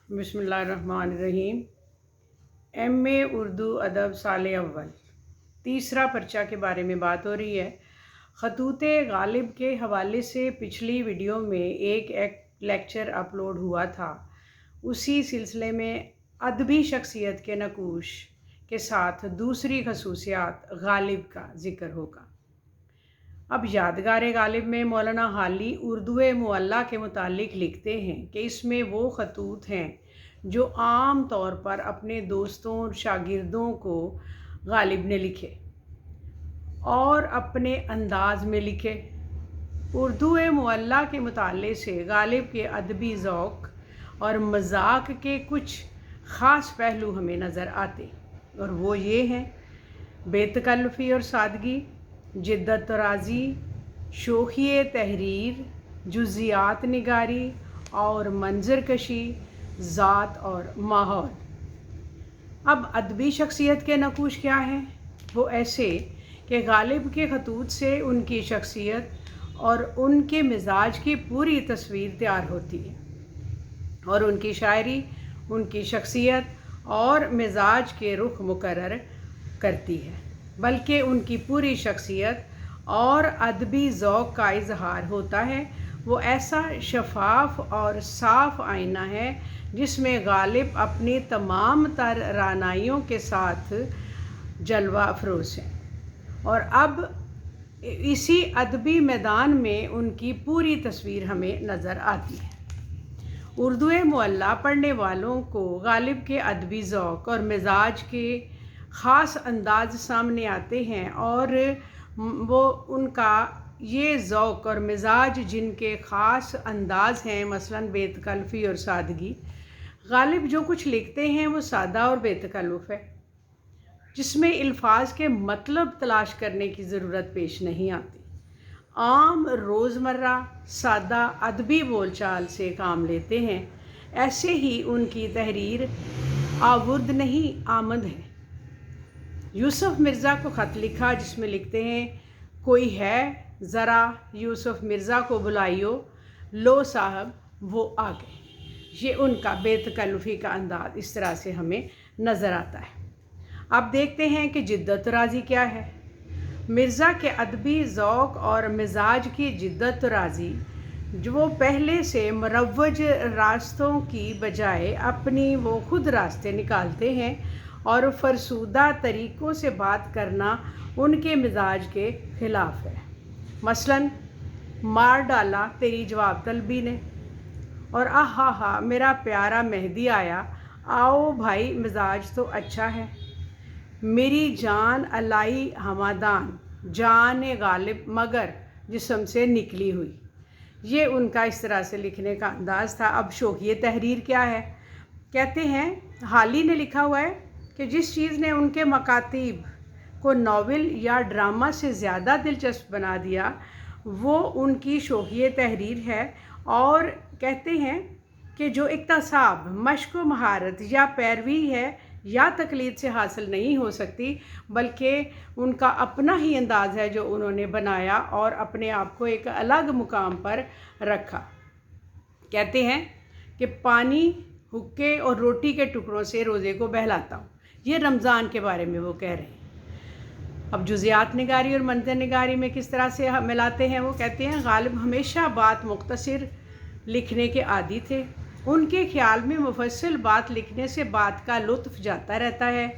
बिस्मिल्लाहिर्रहमानिर्रहीम। एम.ए. उर्दू अदब साल अव्वल, तीसरा पर्चा के बारे में बात हो रही है। खतूत गालिब के हवाले से पिछली वीडियो में एक लेक्चर अपलोड हुआ था। उसी सिलसिले में अदबी शख्सियत के नकूश के साथ दूसरी खसूसियात गालिब का ज़िक्र होगा। अब यादगार गालिब में मौलाना हाली उर्दू मुअल्ला के मुतालिक लिखते हैं कि इसमें वो खतूत हैं जो आम तौर पर अपने दोस्तों और शागिर्दों को गालिब ने लिखे और अपने अंदाज में लिखे। उर्दू मुअल्ला के मुताले से गालिब के अदबी ज़ौक़ और मज़ाक के कुछ ख़ास पहलू हमें नज़र आते, और वो ये हैं: बेतकल्लुफ़ी और सादगी, जिद्दत तराज़ी, शोखी तहरीर, जुज़ियात निगारी और मंजर कशी, ज़ात और माहौल। अब अदबी शख्सियत के नकूश क्या हैं? वो ऐसे कि गालिब के खतूत से उनकी शख्सियत और उनके मिजाज की पूरी तस्वीर तैयार होती है, और उनकी शायरी उनकी शख्सियत और मिजाज के रुख मुकर्रर करती है, बल्कि उनकी पूरी शख्सियत और अदबी ज़ौक़ का इजहार होता है। वो ऐसा शफाफ और साफ़ आईना है जिसमें गालिब अपनी तमाम तर रानाइयों के साथ जलवा अफरोज़ हैं, और अब इसी अदबी मैदान में उनकी पूरी तस्वीर हमें नज़र आती है। उर्दू मुअल्ला पढ़ने वालों को गालिब के अदबी ज़ौक़ और मिजाज के ख़ास अंदाज सामने आते हैं, और वो उनका ये ज़ौक़ और मिजाज जिनके ख़ास अंदाज हैं, मसलन बेतकल्लुफ़ी और सादगी। गालिब जो कुछ लिखते हैं वो सादा और बेतकल्लुफ़ है, जिसमें अल्फाज के मतलब तलाश करने की ज़रूरत पेश नहीं आती। आम रोज़मर्रा सादा अदबी बोलचाल से काम लेते हैं। ऐसे ही उनकी तहरीर आवुर्द नहीं आमद है। यूसुफ मिर्ज़ा को ख़त लिखा जिसमें लिखते हैं: कोई है ज़रा यूसुफ मिर्ज़ा को बुलाइयो, लो साहब वो आ गए। ये उनका बेतकल्लुफ़ी का अंदाज़ इस तरह से हमें नज़र आता है। अब देखते हैं कि जिद्दत राज़ी क्या है। मिर्ज़ा के अदबी ज़ौक़ और मिजाज की जिद्दत राज़ी, जो वो पहले से मुरव्वज रास्तों की बजाय अपनी वो खुद रास्ते निकालते हैं, और फरसूदा तरीक़ों से बात करना उनके मिजाज के ख़िलाफ़ है। मसलन, मार डाला तेरी जवाब तलबी ने, और आहा हा मेरा प्यारा मेहदी आया, आओ भाई मिजाज तो अच्छा है, मेरी जान अलाई हमादान, जान गालिब मगर जिस्म से निकली हुई। ये उनका इस तरह से लिखने का अंदाज़ था। अब शोखी तहरीर क्या है? कहते हैं, हाली ने लिखा हुआ है कि जिस चीज़ ने उनके मकातीब को नावल या ड्रामा से ज़्यादा दिलचस्प बना दिया वो उनकी शोखी तहरीर है, और कहते हैं कि जो इक्तसाब, मश्क व महारत या पैरवी है या तकलीद से हासिल नहीं हो सकती, बल्कि उनका अपना ही अंदाज़ है जो उन्होंने बनाया और अपने आप को एक अलग मुकाम पर रखा। कहते हैं कि पानी, हुक्के और रोटी के टुकड़ों से रोज़े को बहलाता हूँ। ये रमज़ान के बारे में वो कह रहे हैं। अब जुज़ियात निगारी और मंज़र निगारी में किस तरह से मिलाते हैं? वो कहते हैं, गालिब हमेशा बात मुख्तसर लिखने के आदी थे। उनके ख़्याल में मुफस्सल बात लिखने से बात का लुत्फ़ जाता रहता है,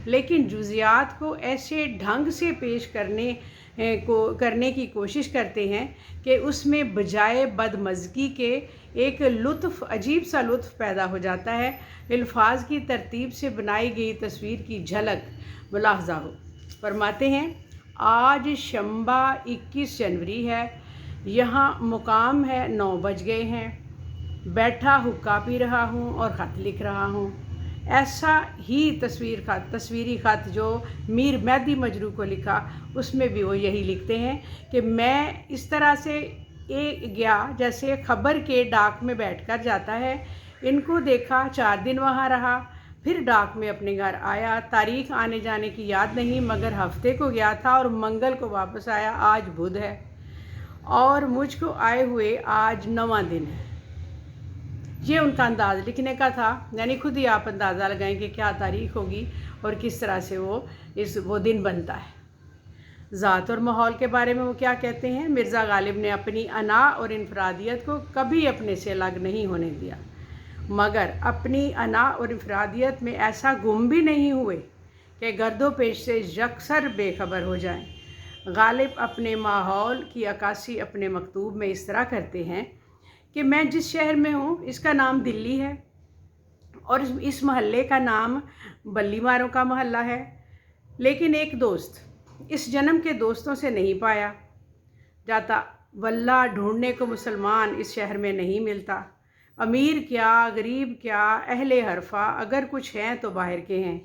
लेकिन जुज़ियात को ऐसे ढंग से पेश करने की कोशिश करते हैं कि उसमें बजाय बदमज़गी के एक लुत्फ़, अजीब सा लुत्फ़ पैदा हो जाता है। अल्फाज की तरतीब से बनाई गई तस्वीर की झलक मुलाहज़ा हो। फरमाते हैं, आज शंबा 21 जनवरी है, यहाँ मुकाम है 9 बज गए हैं, बैठा हुक्का पी रहा हूँ और ख़त लिख रहा हूँ। ऐसा ही तस्वीरी ख़त जो मीर मेहदी मजरू को लिखा, उसमें भी वो यही लिखते हैं कि मैं इस तरह से गया जैसे खबर के डाक में बैठकर जाता है। इनको देखा, 4 दिन वहाँ रहा, फिर डाक में अपने घर आया। तारीख़ आने जाने की याद नहीं, मगर हफ्ते को गया था और मंगल को वापस आया। आज बुध है और मुझको आए हुए आज 9वां दिन है। ये उनका अंदाज़ लिखने का था, यानी खुद ही आप अंदाज़ा लगाएं कि क्या तारीख़ होगी और किस तरह से वो दिन बनता है। ज़ात और माहौल के बारे में वो क्या कहते हैं? मिर्ज़ा गालिब ने अपनी अना और इनफरादियत को कभी अपने से अलग नहीं होने दिया, मगर अपनी अना और इनफरादियत में ऐसा गुम भी नहीं हुए कि गर्दो पेश से यकसर बेखबर हो जाएं। गालिब अपने माहौल की अक्कासी अपने मकतूब में इस तरह करते हैं कि मैं जिस शहर में हूँ इसका नाम दिल्ली है और इस महल्ले का नाम बल्ली मारों का महल्ला है, लेकिन एक दोस्त इस जन्म के दोस्तों से नहीं पाया जाता। वल्लाह ढूंढने को मुसलमान इस शहर में नहीं मिलता। अमीर क्या, गरीब क्या, अहले हरफा अगर कुछ हैं तो बाहर के हैं।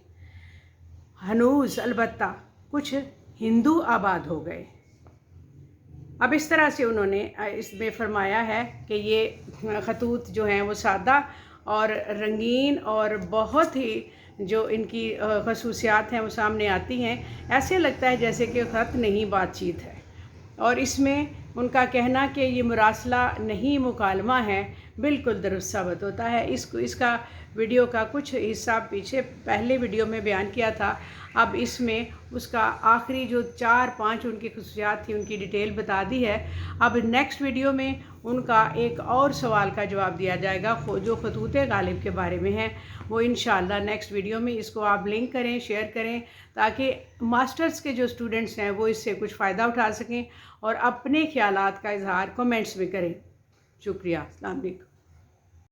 हनूज़ अलबत्ता कुछ हिंदू आबाद हो गए। अब इस तरह से उन्होंने इसमें फरमाया है कि ये खतूत जो हैं वो सादा और रंगीन और बहुत ही जो इनकी खसूसियात हैं वो सामने आती हैं। ऐसे लगता है जैसे कि ख़त नहीं बातचीत है, और इसमें उनका कहना कि ये मुरासला नहीं मुकालमा है बिल्कुल दुरुस्त साबित होता है। इसका वीडियो का कुछ हिस्सा पीछे पहले वीडियो में बयान किया था। अब इसमें उसका आखिरी जो 4-5 उनकी खसूसियात थी उनकी डिटेल बता दी है। अब नेक्स्ट वीडियो में उनका एक और सवाल का जवाब दिया जाएगा जो खतूत गालिब के बारे में है। वो इंशाअल्लाह नेक्स्ट वीडियो में इसको आप लिंक करें, शेयर करें, ताकि मास्टर्स के जो स्टूडेंट्स हैं वो इससे कुछ फ़ायदा उठा सकें और अपने ख्यालात का इजहार कमेंट्स में करें। शुक्रिया। अस्सलाम वालेकुम।